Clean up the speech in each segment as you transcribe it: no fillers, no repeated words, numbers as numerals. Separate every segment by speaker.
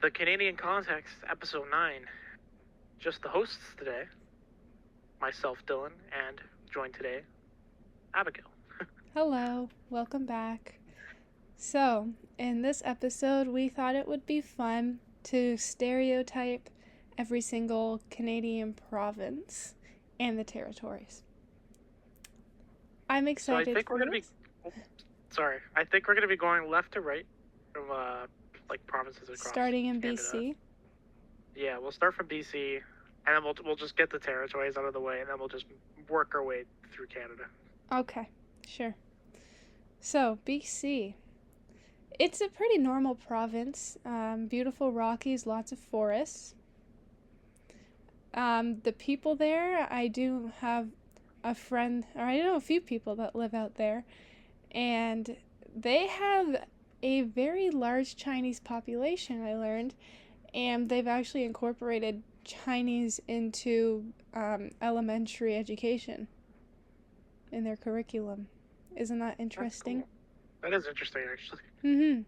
Speaker 1: The Canadian Context, Episode 9. Just the hosts today, myself, Dylan, and joined today, Abigail.
Speaker 2: Hello, welcome back. So, in this episode, we thought it would be fun to stereotype every single Canadian province and the territories. I'm excited
Speaker 1: I think
Speaker 2: for
Speaker 1: we're gonna
Speaker 2: this.
Speaker 1: I think we're gonna be going left to right from provinces across
Speaker 2: Starting in
Speaker 1: Canada.
Speaker 2: BC.
Speaker 1: Yeah, we'll start from BC, and then we'll just get the territories out of the way, and then we'll just work our way through Canada.
Speaker 2: Okay, sure. So, BC. It's a pretty normal province. Beautiful Rockies, lots of forests. The people there, I do have a friend, or I know a few people that live out there, and they have a very large Chinese population, I learned, and they've actually incorporated Chinese into elementary education in their curriculum. Isn't that interesting?
Speaker 1: Cool. That is interesting, actually.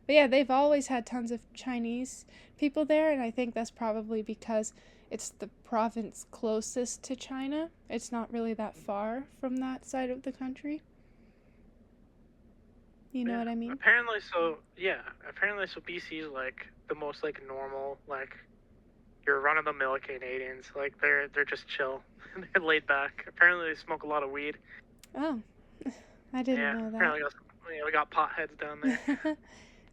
Speaker 2: But yeah, they've always had tons of Chinese people there, and I think that's probably because it's the province closest to China. It's not really that far from that side of the country. You know what I mean?
Speaker 1: Apparently, so BC is like the most like normal, like your run of the mill Canadians. Like they're just chill. They're laid back. Apparently, they smoke a lot of weed.
Speaker 2: Oh, I didn't know that.
Speaker 1: Apparently, we got potheads down there.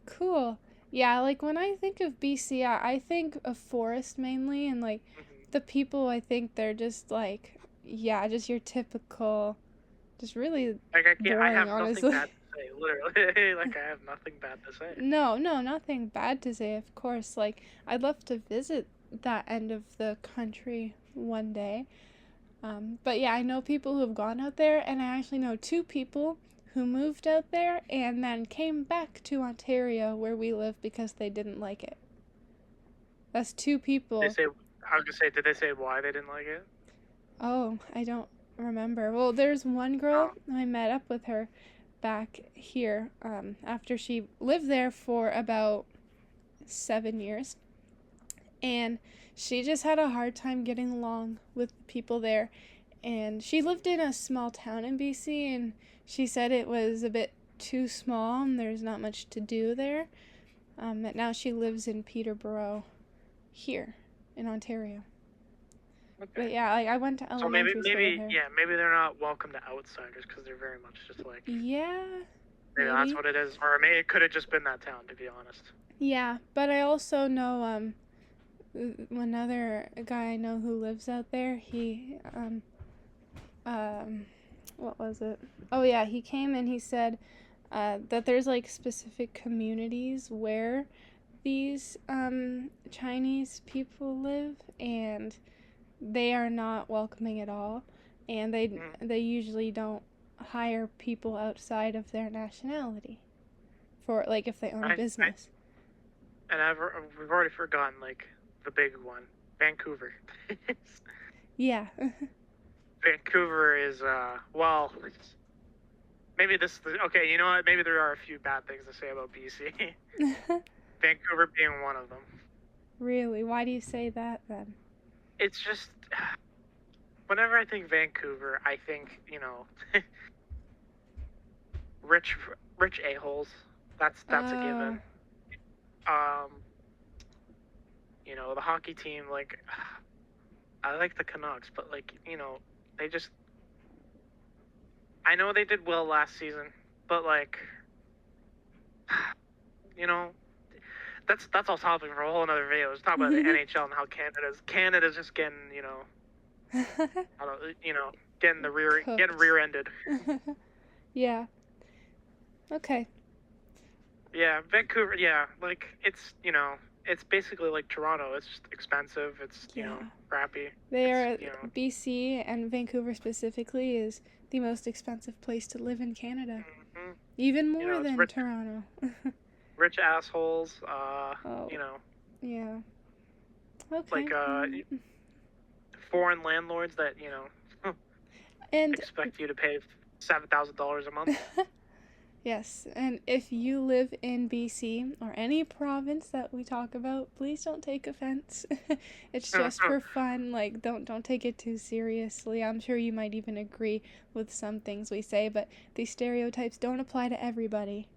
Speaker 2: Cool. Yeah, like when I think of BC, I think of forest mainly, and like the people, I think they're just like, yeah, just your typical, just really
Speaker 1: like
Speaker 2: boring,
Speaker 1: I have
Speaker 2: honestly.
Speaker 1: nothing bad to say, literally. Like I have nothing bad to say.
Speaker 2: No, nothing bad to say, of course. Like, I'd love to visit that end of the country one day. But yeah, I know people who have gone out there, and I actually know two people who moved out there and then came back to Ontario where we live because they didn't like it. That's two people.
Speaker 1: I was gonna say, did they say why they didn't like it?
Speaker 2: Oh, I don't remember. Well, there's one girl, I met up with her back here after she lived there for about 7 years. And she just had a hard time getting along with people there. And she lived in a small town in BC, and she said it was a bit too small and there's not much to do there. But now she lives in Peterborough here in Ontario.
Speaker 1: Okay.
Speaker 2: But yeah, like I went to elementary school with her.
Speaker 1: Maybe they're not welcome to outsiders because they're very much just like.
Speaker 2: Yeah.
Speaker 1: Maybe that's what it is, or maybe it could have just been that town, to be honest.
Speaker 2: Yeah, but I also know another guy I know who lives out there. He what was it? Oh yeah, he came and he said that there's like specific communities where these Chinese people live, and they are not welcoming at all, and they usually don't hire people outside of their nationality for like if they own a business.
Speaker 1: And we've already forgotten like the big one, Vancouver.
Speaker 2: Yeah.
Speaker 1: Vancouver is maybe okay. You know what? Maybe there are a few bad things to say about BC. Vancouver being one of them.
Speaker 2: Really? Why do you say that then?
Speaker 1: It's just whenever I think Vancouver, I think rich a-holes. That's a given. The hockey team, like I like the Canucks, but like they just. I know they did well last season, but like, that's all topic for a whole another video. Let's talk about the NHL and how Canada's just getting getting rear-ended.
Speaker 2: Yeah. Okay.
Speaker 1: Yeah, Vancouver. Yeah, like it's basically like Toronto. It's just expensive. It's crappy.
Speaker 2: BC and Vancouver specifically is the most expensive place to live in Canada.
Speaker 1: Mm-hmm.
Speaker 2: Even more than Toronto.
Speaker 1: Rich assholes.
Speaker 2: Yeah. Okay.
Speaker 1: Like foreign landlords that
Speaker 2: and
Speaker 1: expect you to pay $7,000 a month.
Speaker 2: Yes, and if you live in BC or any province that we talk about, please don't take offense. It's just for fun. Like, don't take it too seriously. I'm sure you might even agree with some things we say, but these stereotypes don't apply to everybody.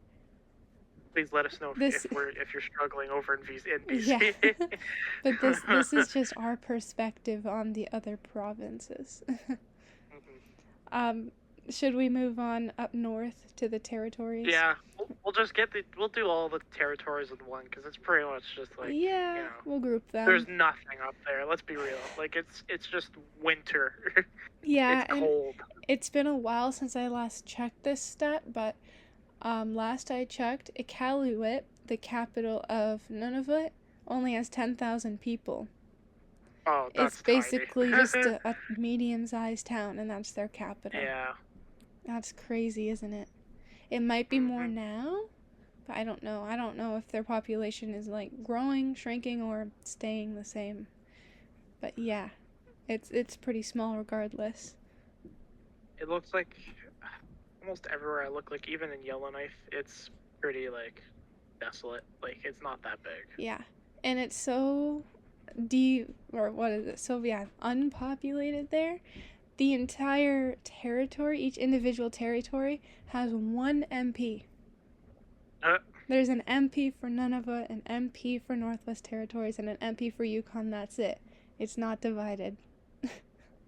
Speaker 1: Please let us know if you're struggling over in BC.
Speaker 2: Yeah. But this is just our perspective on the other provinces. Should we move on up north to the territories?
Speaker 1: Yeah, we'll just we'll do all the territories in one, because it's pretty much just like,
Speaker 2: we'll group them.
Speaker 1: There's nothing up there. Let's be real. Like, it's just winter.
Speaker 2: Yeah,
Speaker 1: it's cold.
Speaker 2: It's been a while since I last checked this stat, but last I checked, Iqaluit, the capital of Nunavut, only has 10,000 people.
Speaker 1: Oh, that's
Speaker 2: It's basically just a medium-sized town, and that's their capital.
Speaker 1: Yeah.
Speaker 2: That's crazy, isn't it? It might be more now, but I don't know. I don't know if their population is like growing, shrinking, or staying the same. But yeah, it's pretty small regardless.
Speaker 1: It looks like almost everywhere I look, like even in Yellowknife, it's pretty like desolate. Like, it's not that big.
Speaker 2: Yeah, and it's so unpopulated there. The entire territory, each individual territory, has one MP. There's an MP for Nunavut, an MP for Northwest Territories, and an MP for Yukon. That's it. It's not divided.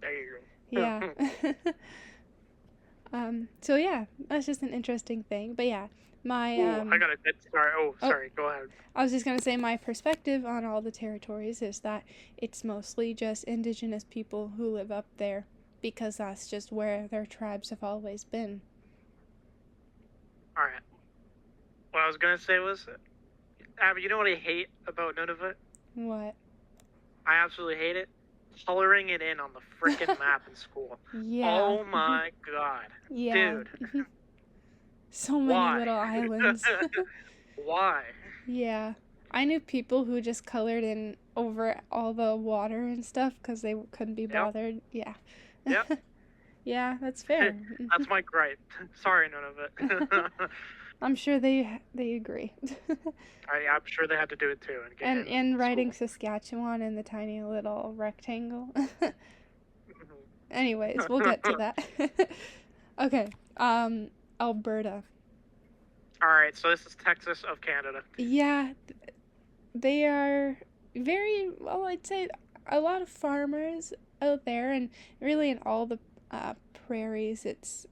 Speaker 1: There you go.
Speaker 2: Yeah. So yeah, that's just an interesting thing. But yeah,
Speaker 1: I got a dead start. Sorry, go ahead.
Speaker 2: I was just gonna say my perspective on all the territories is that it's mostly just Indigenous people who live up there, because that's just where their tribes have always been.
Speaker 1: Alright. What I was gonna say was, Abby, you know what I hate about Nunavut?
Speaker 2: What?
Speaker 1: I absolutely hate it. Coloring it in on the frickin' map in school.
Speaker 2: Yeah.
Speaker 1: Oh my god.
Speaker 2: Yeah.
Speaker 1: Dude.
Speaker 2: So many little islands.
Speaker 1: Why?
Speaker 2: Yeah. I knew people who just colored in over all the water and stuff because they couldn't be bothered. Yeah.
Speaker 1: Yep.
Speaker 2: Yeah, that's fair.
Speaker 1: That's my gripe. Sorry, Nunavut.
Speaker 2: I'm sure they agree.
Speaker 1: I'm sure they had to do it too.
Speaker 2: And writing Saskatchewan in the tiny little rectangle. Anyways, we'll get to that. Okay, Alberta.
Speaker 1: Alright, so this is Texas of Canada.
Speaker 2: Yeah, they are very, well, I'd say a lot of farmers out there, and really in all the prairies, it's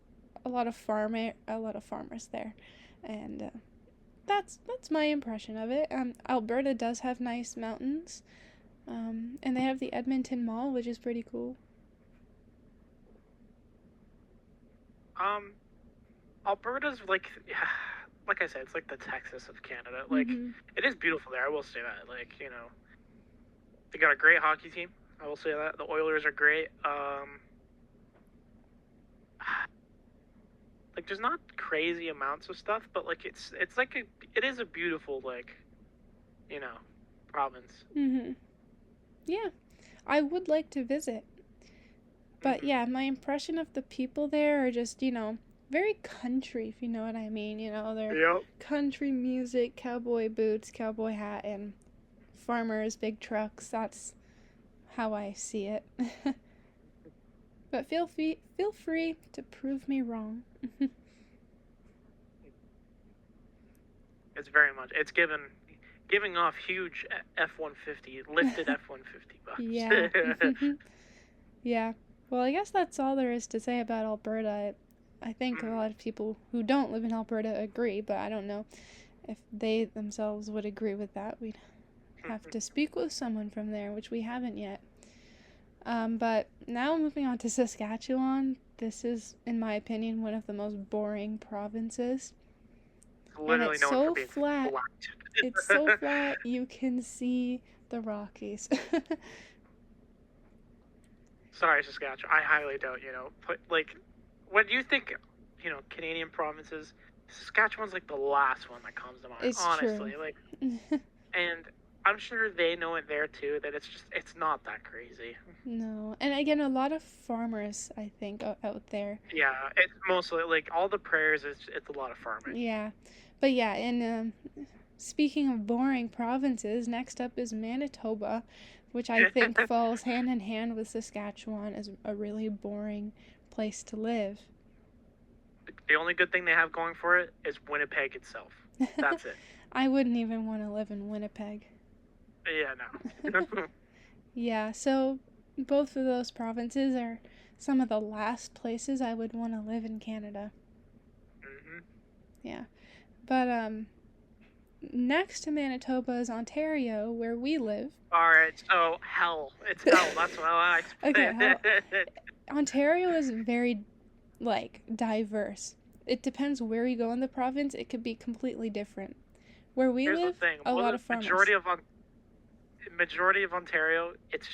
Speaker 2: a lot of farmers there. And that's my impression of it. Alberta does have nice mountains, and they have the Edmonton Mall, which is pretty cool.
Speaker 1: Alberta's like I said, it's like the Texas of Canada. Like, it is beautiful there, I will say that. Like, they got a great hockey team, I will say that. The Oilers are great. Like, there's not crazy amounts of stuff, but like it is a beautiful, like, province.
Speaker 2: Yeah, I would like to visit. But yeah, my impression of the people there are just, very country, if you know what I mean. They're country music, cowboy boots, cowboy hat, and farmers, big trucks. That's how I see it. But feel free to prove me wrong.
Speaker 1: It's very much. It's giving off huge F-150, lifted F-150 bucks.
Speaker 2: Yeah. Yeah. Well, I guess that's all there is to say about Alberta. I think a lot of people who don't live in Alberta agree, but I don't know if they themselves would agree with that. We'd have to speak with someone from there, which we haven't yet. But now moving on to Saskatchewan, this is, in my opinion, one of the most boring provinces.
Speaker 1: Literally,
Speaker 2: and it's
Speaker 1: known
Speaker 2: so
Speaker 1: for being
Speaker 2: flat. It's so flat, you can see the Rockies.
Speaker 1: Sorry, Saskatchewan. I highly doubt, when you think, Canadian provinces, Saskatchewan's like the last one that comes to mind.
Speaker 2: It's
Speaker 1: honestly.
Speaker 2: true.
Speaker 1: Like, and I'm sure they know it there too. That it's not that crazy.
Speaker 2: No. And again, a lot of farmers, I think, out there.
Speaker 1: Yeah, it's mostly like all the prayers. It's a lot of farming.
Speaker 2: Yeah. But yeah, and speaking of boring provinces, next up is Manitoba, which I think falls hand in hand with Saskatchewan as a really boring place to live.
Speaker 1: The only good thing they have going for it is Winnipeg itself. That's it.
Speaker 2: I wouldn't even want to live in Winnipeg.
Speaker 1: Yeah, no.
Speaker 2: Yeah, so both of those provinces are some of the last places I would want to live in Canada.
Speaker 1: Mm-hmm.
Speaker 2: Yeah. But next to Manitoba is Ontario, where we live.
Speaker 1: Alright, so hell. It's hell. That's what I like.
Speaker 2: Okay, Ontario is very, like, diverse. It depends where you go in the province. It could be completely different. Where we
Speaker 1: Here's
Speaker 2: live,
Speaker 1: the thing.
Speaker 2: a lot of farmers.
Speaker 1: Majority of Ontario, it's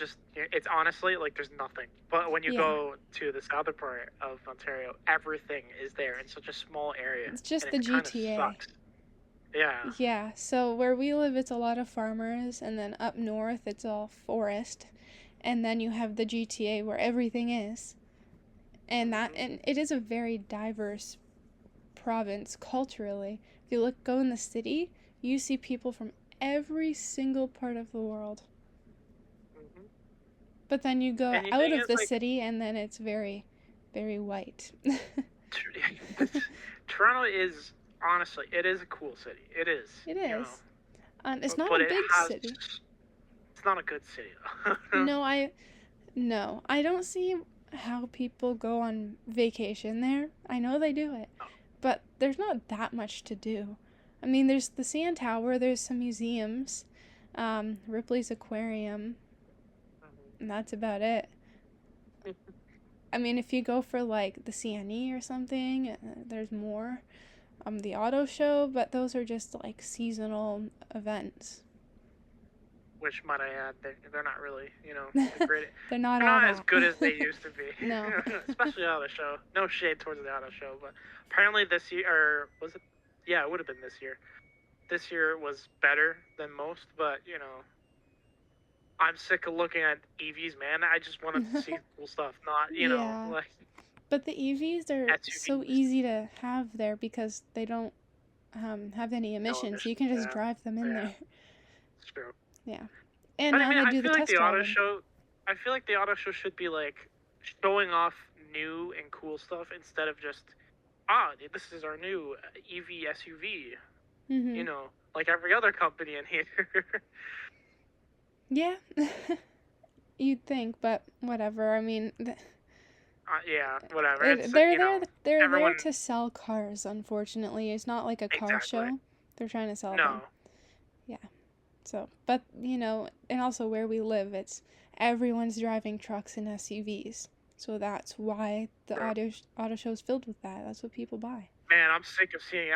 Speaker 1: honestly like there's nothing. But when you go to the southern part of Ontario, everything is there in such a small area.
Speaker 2: It's just the
Speaker 1: GTA.
Speaker 2: GTA.
Speaker 1: Sucks. Yeah.
Speaker 2: Yeah, so where we live, it's a lot of farmers, and then up north, it's all forest, and then you have the GTA where everything is, and it is a very diverse province culturally. If you go in the city, you see people from every single part of the world.
Speaker 1: Mm-hmm.
Speaker 2: But then you go out of the city, and then it's very, very white.
Speaker 1: Toronto is, honestly, it is a cool city. It is.
Speaker 2: It is.
Speaker 1: You know,
Speaker 2: it's not a big city.
Speaker 1: It's not a good city,
Speaker 2: though. No, I don't see how people go on vacation there. I know they do it, but there's not that much to do. I mean, there's the CN Tower, there's some museums, Ripley's Aquarium, and that's about it. I mean, if you go for, like, the CNE or something, there's more. The auto show, but those are just, like, seasonal events.
Speaker 1: Which, might I add, they're not really, great.
Speaker 2: They're not
Speaker 1: as good as they used to be.
Speaker 2: No.
Speaker 1: Especially auto show. No shade towards the auto show, but apparently this year, or was it? Yeah, it would have been this year. This year was better than most, but, I'm sick of looking at EVs, man. I just wanted to see cool stuff, not,
Speaker 2: Yeah.
Speaker 1: like...
Speaker 2: But the EVs are
Speaker 1: SUVs.
Speaker 2: so easy to have there because they don't have any emissions, so you can just drive them in there.
Speaker 1: It's true.
Speaker 2: Yeah. And now they do the test driving.
Speaker 1: I feel like the auto show should be, like, showing off new and cool stuff instead of just, this is our new EV SUV.
Speaker 2: Mm-hmm.
Speaker 1: Like every other company in here.
Speaker 2: Yeah. You'd think, but whatever. I mean...
Speaker 1: yeah, whatever.
Speaker 2: They're there to sell cars, unfortunately. It's not like a car show. They're trying to sell them. Yeah. So, but, and also where we live, everyone's driving trucks and SUVs. So that's why the auto show is filled with that. That's what people buy.
Speaker 1: Man, I'm sick of seeing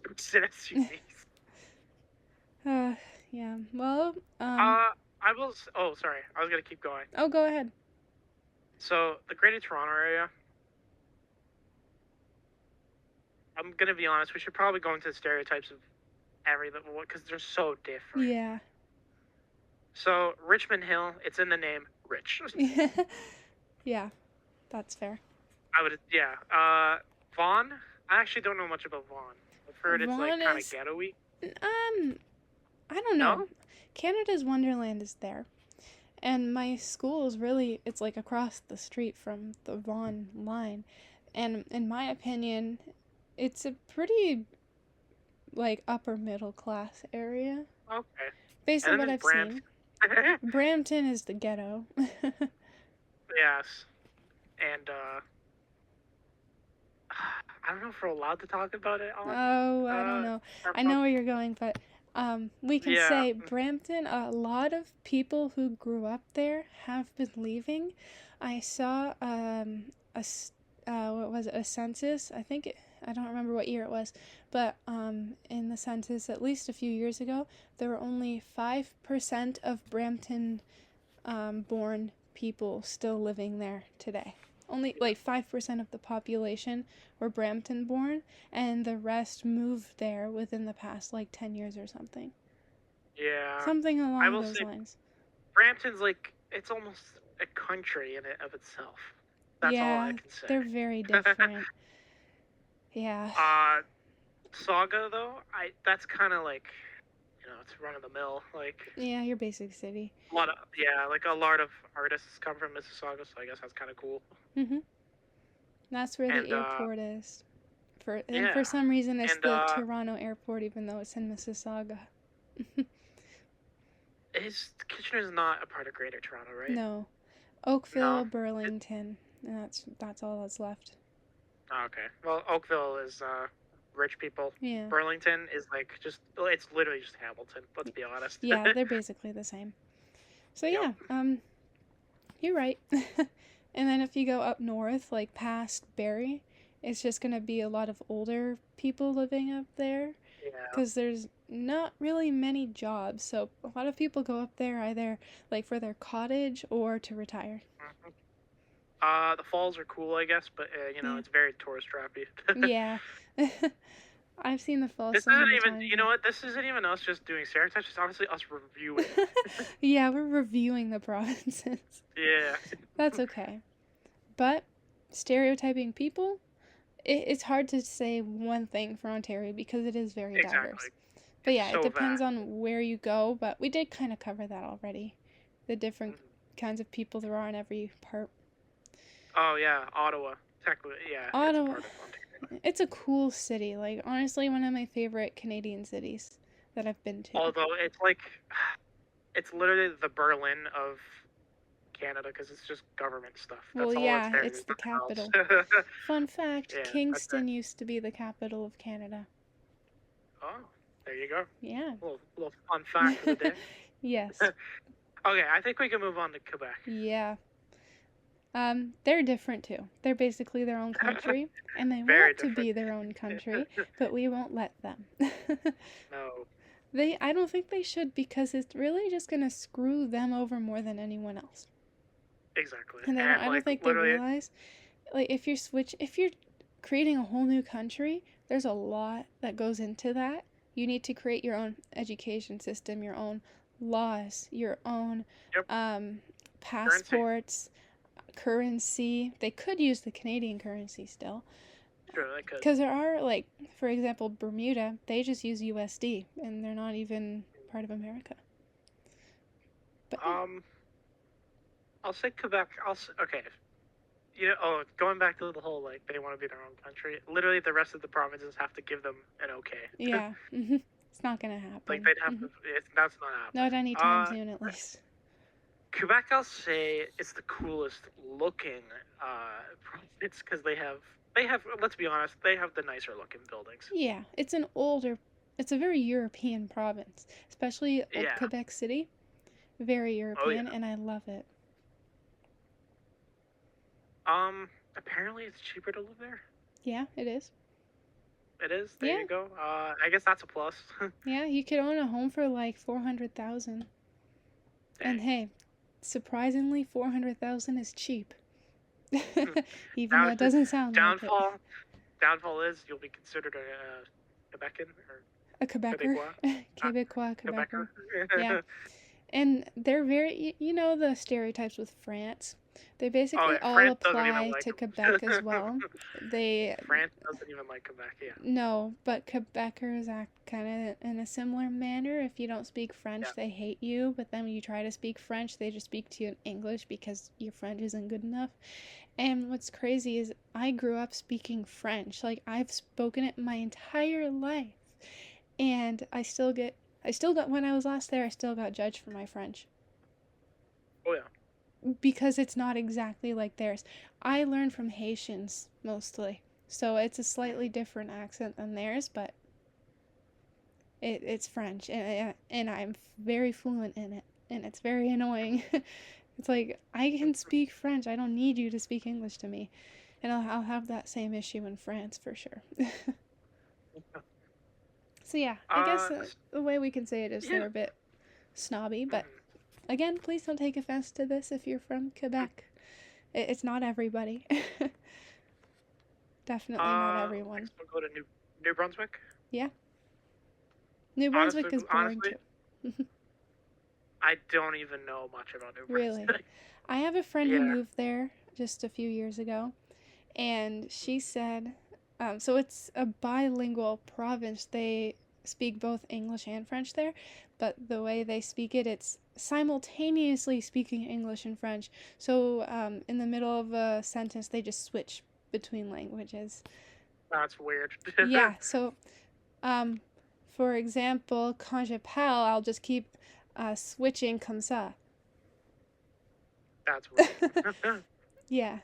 Speaker 1: trucks and SUVs.
Speaker 2: Yeah. Well,
Speaker 1: I will... Oh, sorry. I was going to keep going.
Speaker 2: Oh, go ahead.
Speaker 1: So, the Greater Toronto area, I'm going to be honest, we should probably go into the stereotypes of everything, because they're so different.
Speaker 2: Yeah.
Speaker 1: So, Richmond Hill, it's in the name, rich.
Speaker 2: Yeah, that's fair.
Speaker 1: Vaughan, I actually don't know much about Vaughan. I've heard it's, like, kind of ghetto-y.
Speaker 2: I don't know. No? Canada's Wonderland is there. And my school is it's like across the street from the Vaughan line. And in my opinion, it's a pretty, like, upper middle class area.
Speaker 1: Okay.
Speaker 2: Based on what I've seen. Brampton is the ghetto.
Speaker 1: Yes. And, I don't know if we're allowed to talk about it.
Speaker 2: I don't know. I know where you're going, but... we can say Brampton, a lot of people who grew up there have been leaving. I saw a census, I don't remember what year it was, but in the census at least a few years ago, there were only 5% of Brampton born people still living there today. Only, like, 5% of the population were Brampton born, and the rest moved there within the past, like, 10 years or something.
Speaker 1: Yeah.
Speaker 2: Something
Speaker 1: I
Speaker 2: along
Speaker 1: will
Speaker 2: those
Speaker 1: say
Speaker 2: lines.
Speaker 1: Brampton's like it's almost a country in it of itself. That's all I
Speaker 2: Yeah,
Speaker 1: can
Speaker 2: they're
Speaker 1: say.
Speaker 2: very different. Yeah.
Speaker 1: Saga though, that's kind of like, it's run of the mill. Like
Speaker 2: Yeah, your basic city.
Speaker 1: like a lot of artists come from Mississauga, so I guess that's kind of cool.
Speaker 2: Mhm. That's where the
Speaker 1: And
Speaker 2: airport is. For
Speaker 1: yeah,
Speaker 2: some reason it's
Speaker 1: and
Speaker 2: the Toronto airport, even though it's in Mississauga.
Speaker 1: Kitchener's not a part of Greater Toronto, right?
Speaker 2: No, Oakville,
Speaker 1: No.
Speaker 2: Burlington, and that's all that's left.
Speaker 1: Okay. Well, Oakville is rich people.
Speaker 2: Yeah.
Speaker 1: Burlington is like it's literally just Hamilton. Let's be honest.
Speaker 2: Yeah, they're basically the same. So yeah,
Speaker 1: Yep.
Speaker 2: you're right. And then if you go up north, like past Barrie, it's just gonna be a lot of older people living up there.
Speaker 1: Yeah.
Speaker 2: Because there's not really many jobs, so a lot of people go up there either like for their cottage or to retire.
Speaker 1: The falls are cool, I guess, but
Speaker 2: Yeah.
Speaker 1: it's very tourist trappy.
Speaker 2: Yeah. I've seen the falls
Speaker 1: This
Speaker 2: so
Speaker 1: isn't
Speaker 2: many
Speaker 1: even,
Speaker 2: times.
Speaker 1: you know what? This isn't even us just doing stereotypes. It's honestly us reviewing.
Speaker 2: Yeah, we're reviewing the provinces.
Speaker 1: Yeah.
Speaker 2: That's okay. But stereotyping people, it's hard to say one thing for Ontario because it is very diverse. But yeah, it depends on where you go, but we did kind of cover that already. The different kinds of people there are in every part.
Speaker 1: Oh yeah, Ottawa. Technically, yeah.
Speaker 2: Ottawa.
Speaker 1: It's a part of Ontario.
Speaker 2: It's a cool city. Like, honestly, one of my favorite Canadian cities that I've been to.
Speaker 1: Although it's literally the Berlin of Canada because it's just government stuff.
Speaker 2: Well, yeah, it's the capital. Fun fact,
Speaker 1: Yeah,
Speaker 2: Kingston used to be the capital of Canada.
Speaker 1: Oh, there you go.
Speaker 2: Yeah.
Speaker 1: Little fun fact of the day.
Speaker 2: Yes.
Speaker 1: Okay, I think we can move on to Quebec.
Speaker 2: Yeah. They're different too. They're basically their own country, and they
Speaker 1: Very
Speaker 2: want to be their own country, but we won't let them.
Speaker 1: No.
Speaker 2: I don't think they should because it's really just gonna screw them over more than anyone else.
Speaker 1: Exactly.
Speaker 2: And I don't think they realize, like, if you're creating a whole new country, there's a lot that goes into that. You need to create your own education system, your own laws, your own passports, currency. They could use the Canadian currency still.
Speaker 1: Sure, they could.
Speaker 2: Because there are, like, for example, Bermuda, they just use USD, and they're not even part of America. But,
Speaker 1: I'll say Quebec. Okay. Going back to the whole, like, they want to be their own country. Literally, the rest of the provinces have to give them an okay.
Speaker 2: Yeah. It's not going to happen.
Speaker 1: Like, they'd have to. That's not happening.
Speaker 2: Not anytime soon, at least.
Speaker 1: Quebec, I'll say, is the coolest looking province because they have, let's be honest, they have the nicer looking buildings.
Speaker 2: Yeah, it's a very European province, especially Quebec City. Very European, and I love it.
Speaker 1: Apparently it's cheaper to live there.
Speaker 2: Yeah, it is.
Speaker 1: It is? There you go. I guess that's a plus.
Speaker 2: Yeah, you could own a home for like $400,000. And hey, surprisingly, $400,000 is cheap. Even though it doesn't sound like it.
Speaker 1: Downfall is you'll be considered a Quebecan or
Speaker 2: a Quebecer. Quebecer. Yeah. And they're very, the stereotypes with France. They basically all apply to Quebec as well.
Speaker 1: France doesn't even like Quebec, yeah.
Speaker 2: No, but Quebecers act kind of in a similar manner. If you don't speak French, they hate you. But then when you try to speak French, they just speak to you in English because your French isn't good enough. And what's crazy is I grew up speaking French. Like, I've spoken it my entire life. And when I was last there, I still got judged for my French.
Speaker 1: Oh, yeah.
Speaker 2: Because it's not exactly like theirs. I learned from Haitians, mostly. So it's a slightly different accent than theirs, but it's French. And I'm very fluent in it. And it's very annoying. It's like, I can speak French. I don't need you to speak English to me. And I'll have that same issue in France, for sure. So yeah, I guess the way we can say it is they're a bit snobby, but again, please don't take offense to this if you're from Quebec. It's not everybody. Definitely not everyone.
Speaker 1: Next we'll go to New Brunswick.
Speaker 2: Yeah. New Brunswick is boring too.
Speaker 1: I don't even know much about New
Speaker 2: Really?
Speaker 1: Brunswick.
Speaker 2: I have a friend who
Speaker 1: Yeah,
Speaker 2: moved there just a few years ago, and she said, so it's a bilingual province. They speak both English and French there, but the way they speak it, it's simultaneously speaking English and French. So in the middle of a sentence, they just switch between languages.
Speaker 1: that's weird.
Speaker 2: Yeah, so um, for example, quand je parle, I'll just keep switching comme ça.
Speaker 1: That's weird.
Speaker 2: Yeah.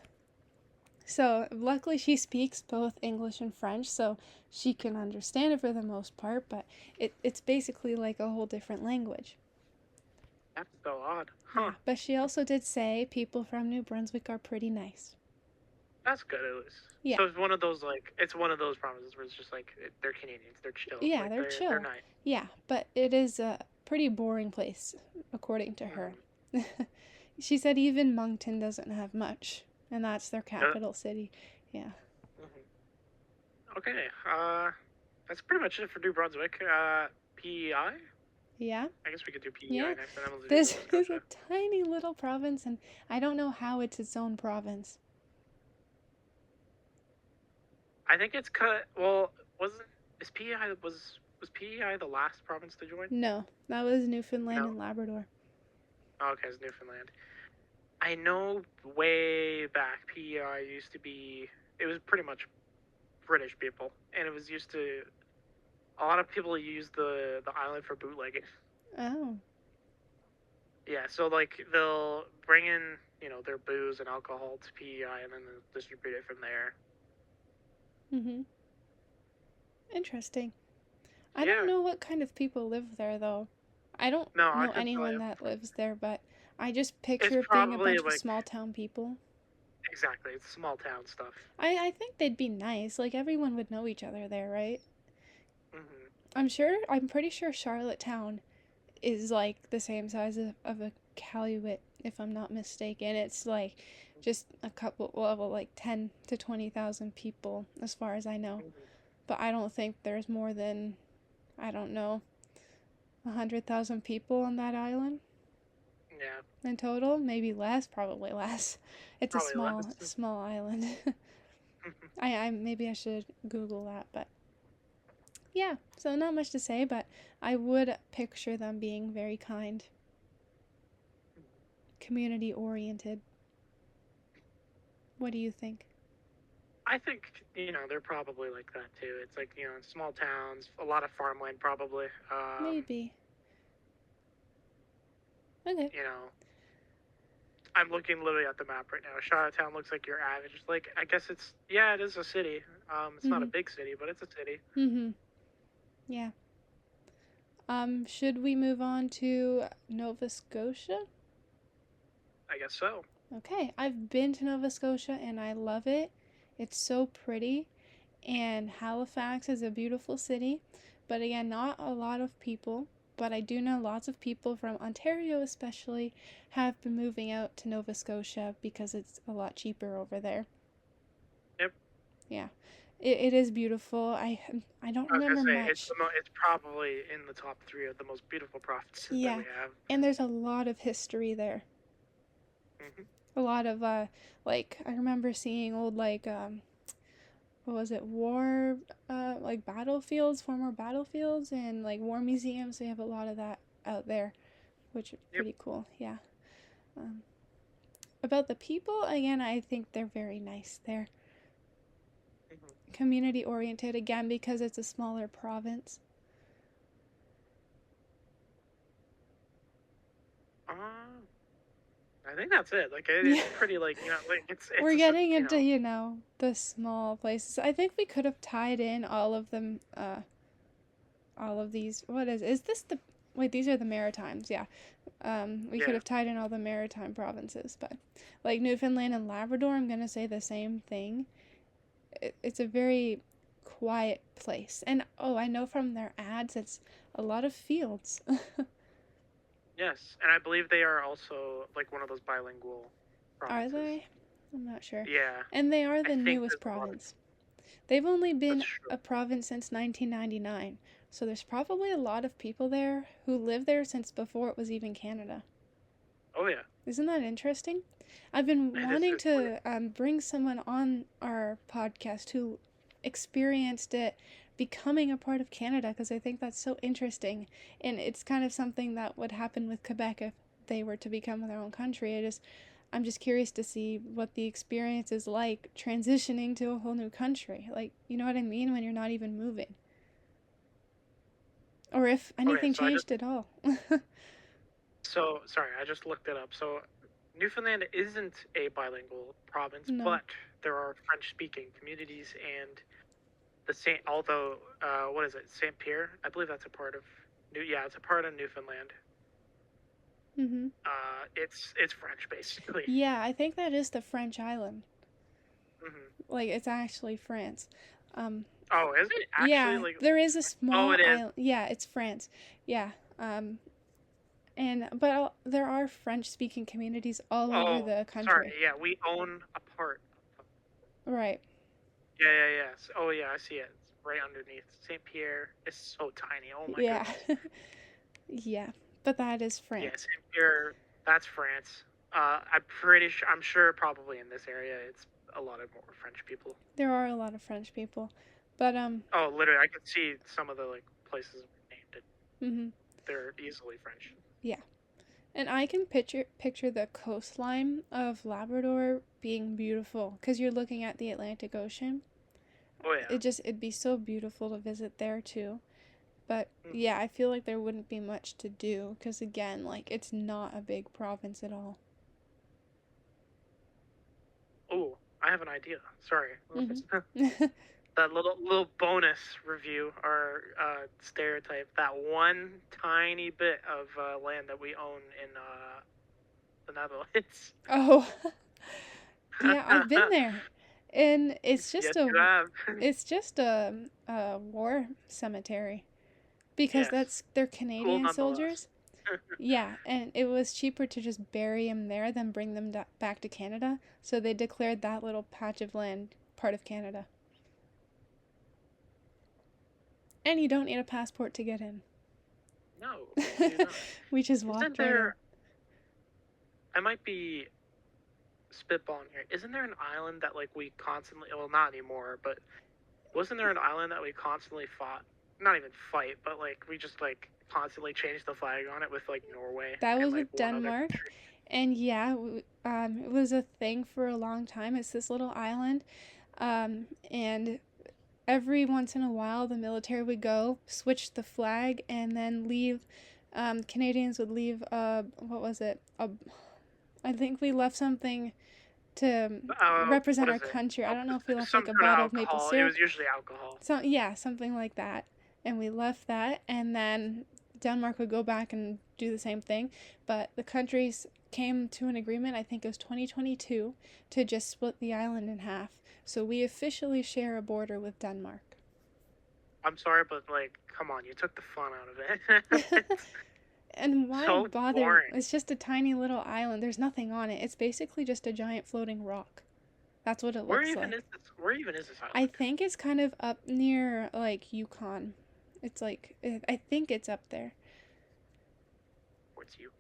Speaker 2: So luckily she speaks both English and French, so she can understand it for the most part, but it's basically like a whole different language.
Speaker 1: That's so odd. Huh.
Speaker 2: Yeah, but she also did say people from New Brunswick are pretty nice.
Speaker 1: That's good at least.
Speaker 2: Yeah.
Speaker 1: So it's one of those it's one of those provinces where it's just like they're Canadians, they're chill.
Speaker 2: Yeah,
Speaker 1: like,
Speaker 2: they're chill.
Speaker 1: They're nice.
Speaker 2: Yeah, but it is a pretty boring place, according to her. She said even Moncton doesn't have much, and that's their capital city. Yeah.
Speaker 1: Okay. That's pretty much it for New Brunswick. PEI.
Speaker 2: Yeah.
Speaker 1: I guess we could do PEI
Speaker 2: Yeah.
Speaker 1: next. And then we'll
Speaker 2: This is a tiny little province, and I don't know how it's its own province.
Speaker 1: I think it's cut. Well, is PEI was PEI the last province to join?
Speaker 2: No, that was Newfoundland and Labrador.
Speaker 1: Oh, okay, it's Newfoundland. I know way back PEI used to be. It was pretty much British people, and it was used to. A lot of people use the island for bootlegging.
Speaker 2: Oh.
Speaker 1: Yeah, so like they'll bring in their booze and alcohol to PEI, and then they'll distribute it from there.
Speaker 2: Mhm. Interesting. I don't know what kind of people live there though. I don't know anyone that lives there, but I just picture it being a bunch of small town people.
Speaker 1: Exactly, it's small town stuff.
Speaker 2: I think they'd be nice. Like everyone would know each other there, right?
Speaker 1: Mhm.
Speaker 2: I'm pretty sure Charlottetown is like the same size of a Calumet, if I'm not mistaken. It's like just a couple, well, like 10 to 20,000 people, as far as I know. But I don't think there's more than, I don't know, 100,000 people on that island.
Speaker 1: Yeah.
Speaker 2: In total, maybe less, probably less. It's
Speaker 1: probably
Speaker 2: a small island. I maybe I should Google that, but yeah, so not much to say, but I would picture them being very kind, community oriented. What do you think?
Speaker 1: I think they're probably like that too. It's like in small towns, a lot of farmland probably.
Speaker 2: Maybe. Okay.
Speaker 1: I'm looking literally at the map right now. Charlottetown looks like your average. Like I guess it is a city. It's not a big city, but it's a city.
Speaker 2: Mhm. Yeah. Should we move on to Nova Scotia?
Speaker 1: I guess so.
Speaker 2: Okay, I've been to Nova Scotia and I love it. It's so pretty, and Halifax is a beautiful city, but again, not a lot of people. But I do know lots of people from Ontario, especially, have been moving out to Nova Scotia because it's a lot cheaper over there.
Speaker 1: Yep.
Speaker 2: Yeah, it is beautiful. I don't remember much.
Speaker 1: It's probably in the top 3 of the most beautiful provinces that we have.
Speaker 2: And there's a lot of history there. A lot of like I remember seeing old like what was it, war like battlefields, former battlefields, and like war museums. They have a lot of that out there, which is pretty cool. Yeah. About the people, again, I think they're very nice there. Community oriented, again, because it's a smaller province.
Speaker 1: I think that's it. Like it's pretty like like it's
Speaker 2: we're getting into the small places. I think we could have tied in all of them, all of these. What is this the? Wait, these are the Maritimes. Yeah, we could have tied in all the Maritime provinces, but like Newfoundland and Labrador, I'm gonna say the same thing. It's a very quiet place, and I know from their ads, it's a lot of fields.
Speaker 1: Yes, and I believe they are also like one of those bilingual provinces.
Speaker 2: Are they? I'm not sure.
Speaker 1: Yeah.
Speaker 2: And they are the newest province. They've only been a province since 1999, So there's probably a lot of people there who lived there since before it was even Canada.
Speaker 1: Oh yeah.
Speaker 2: Isn't that interesting? I've been
Speaker 1: It is
Speaker 2: wanting
Speaker 1: really
Speaker 2: to bring someone on our podcast who experienced it becoming a part of Canada, because I think that's so interesting. And it's kind of something that would happen with Quebec if they were to become their own country. I'm just curious to see what the experience is like transitioning to a whole new country. Like, you know what I mean? When you're not even moving. Or if
Speaker 1: okay.
Speaker 2: anything changed at all.
Speaker 1: So sorry, I just looked it up. So Newfoundland isn't a bilingual province,
Speaker 2: No.
Speaker 1: but there are French-speaking communities, and the Saint. Although, what is it? Saint Pierre? I believe that's a part of it's a part of Newfoundland.
Speaker 2: Mm-hmm.
Speaker 1: It's French basically.
Speaker 2: Yeah, I think that is the French island.
Speaker 1: Mm-hmm.
Speaker 2: Like, it's actually France.
Speaker 1: Oh, is it actually
Speaker 2: Yeah,
Speaker 1: like?
Speaker 2: there is a
Speaker 1: Oh,
Speaker 2: small
Speaker 1: it is.
Speaker 2: island. Yeah, it's France. Yeah. But there are French-speaking communities all over
Speaker 1: Oh,
Speaker 2: the
Speaker 1: sorry.
Speaker 2: country.
Speaker 1: Yeah, we own a part.
Speaker 2: Right.
Speaker 1: Yeah. Oh yeah, I see it. It's right underneath. Saint Pierre is so tiny. Oh my
Speaker 2: Yeah.
Speaker 1: goodness.
Speaker 2: Yeah, but that is
Speaker 1: Yeah,
Speaker 2: France.
Speaker 1: Saint Pierre. That's France. I'm sure probably in this area it's a lot of more French people.
Speaker 2: There are a lot of French people. But
Speaker 1: Oh, literally, I could see some of the like places named it.
Speaker 2: mhm.
Speaker 1: They're easily French.
Speaker 2: Yeah. And I can picture the coastline of Labrador being beautiful cuz you're looking at the Atlantic Ocean.
Speaker 1: Oh yeah.
Speaker 2: It'd be so beautiful to visit there too. But
Speaker 1: Mm-hmm.
Speaker 2: yeah, I feel like there wouldn't be much to do because again, like it's not a big province at all.
Speaker 1: Oh, I have an idea. Sorry.
Speaker 2: Mm-hmm.
Speaker 1: That little bonus review or stereotype. That one tiny bit of land that we own in the Netherlands.
Speaker 2: Oh, yeah, I've been there, and it's just
Speaker 1: Yes, you have.
Speaker 2: a war cemetery because
Speaker 1: Yes.
Speaker 2: they're
Speaker 1: Cool
Speaker 2: Canadian
Speaker 1: nonetheless.
Speaker 2: soldiers. Yeah, and it was cheaper to just bury them there than bring them back to Canada, so they declared that little patch of land part of Canada. And you don't need a passport to get in.
Speaker 1: No, you do not.
Speaker 2: We just
Speaker 1: Isn't
Speaker 2: walked right
Speaker 1: there? I might be spitballing here. Isn't there an island that like we constantly? Well, not anymore. But wasn't there an island that we constantly fought? Not even fight, but like we just like constantly changed the flag on it with like Norway
Speaker 2: in. That
Speaker 1: and
Speaker 2: was
Speaker 1: like
Speaker 2: with
Speaker 1: one other
Speaker 2: Denmark.
Speaker 1: country.
Speaker 2: And yeah, it was a thing for a long time. It's this little island, and every once in a while the military would go, switch the flag, and then leave. Canadians would leave. What was it? I think we left something to represent our country. I don't know if we left like a bottle of maple syrup.
Speaker 1: It was usually alcohol.
Speaker 2: So yeah, something like that. And we left that, and then Denmark would go back and do the same thing. But the countries came to an agreement, I think it was 2022, to just split the island in half. So we officially share a border with Denmark.
Speaker 1: I'm sorry, but like, come on, you took the fun out of it.
Speaker 2: And why
Speaker 1: so
Speaker 2: bother?
Speaker 1: Boring.
Speaker 2: It's just a tiny little island. There's nothing on it. It's basically just a giant floating rock. That's what it looks like.
Speaker 1: Where even is this island?
Speaker 2: I think it's kind of up near like Yukon. It's like I think it's up there.
Speaker 1: Where's Yukon?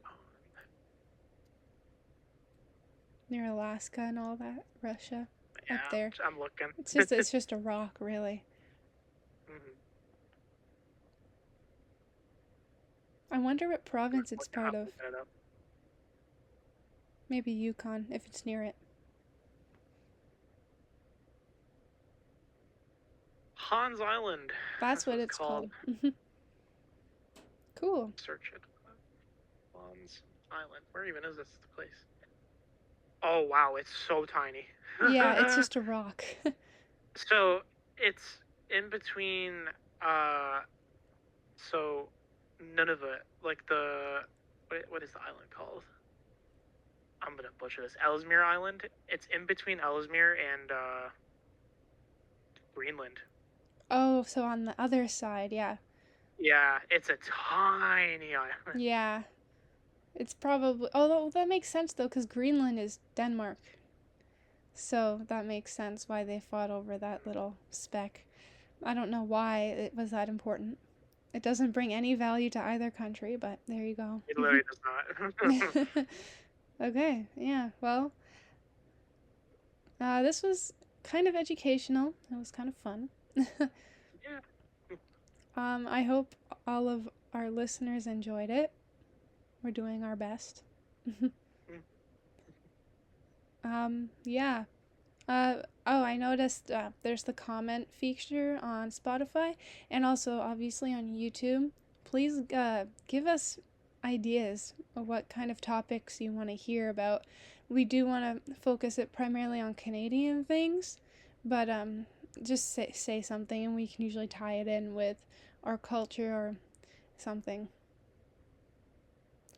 Speaker 2: Near Alaska and all that, Russia.
Speaker 1: Yeah,
Speaker 2: up there.
Speaker 1: I'm looking.
Speaker 2: It's just a rock, really.
Speaker 1: Mm-hmm.
Speaker 2: I wonder what province it's part of. Maybe Yukon, if it's near it.
Speaker 1: Hans Island.
Speaker 2: That's what it's called. Cool.
Speaker 1: Search it. Hans Island. Where even is this place? Oh wow, it's so tiny.
Speaker 2: Yeah, it's just a rock.
Speaker 1: So it's in between. So Nunavut, like what is the island called? I'm gonna butcher this. Ellesmere Island. It's in between Ellesmere and Greenland.
Speaker 2: Oh, so on the other side, yeah.
Speaker 1: Yeah, it's a tiny island.
Speaker 2: Yeah. It's probably... Although, that makes sense, though, because Greenland is Denmark. So, that makes sense why they fought over that little speck. I don't know why it was that important. It doesn't bring any value to either country, but there you go.
Speaker 1: It literally does not.
Speaker 2: Okay, yeah, well, this was kind of educational. It was kind of fun.
Speaker 1: Yeah.
Speaker 2: I hope all of our listeners enjoyed it. We're doing our best. Yeah. I noticed there's the comment feature on Spotify and also obviously on YouTube. Please give us ideas of what kind of topics you want to hear about. We do want to focus it primarily on Canadian things, but just say something and we can usually tie it in with our culture or something.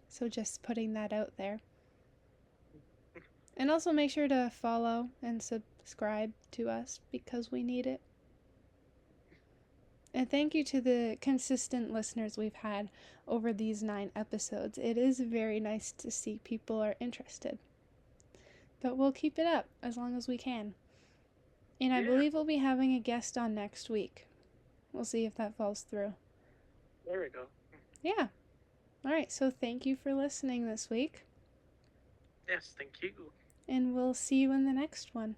Speaker 2: So just putting that out there. And also make sure to follow and subscribe to us because we need it. And thank you to the consistent listeners we've had over these 9 episodes. It is very nice to see people are interested. But we'll keep it up as long as we can. And I believe we'll be having a guest on next week. We'll see if that falls through.
Speaker 1: There we go.
Speaker 2: Yeah. All right, so thank you for listening this week.
Speaker 1: Yes, thank you.
Speaker 2: And we'll see you in the next one.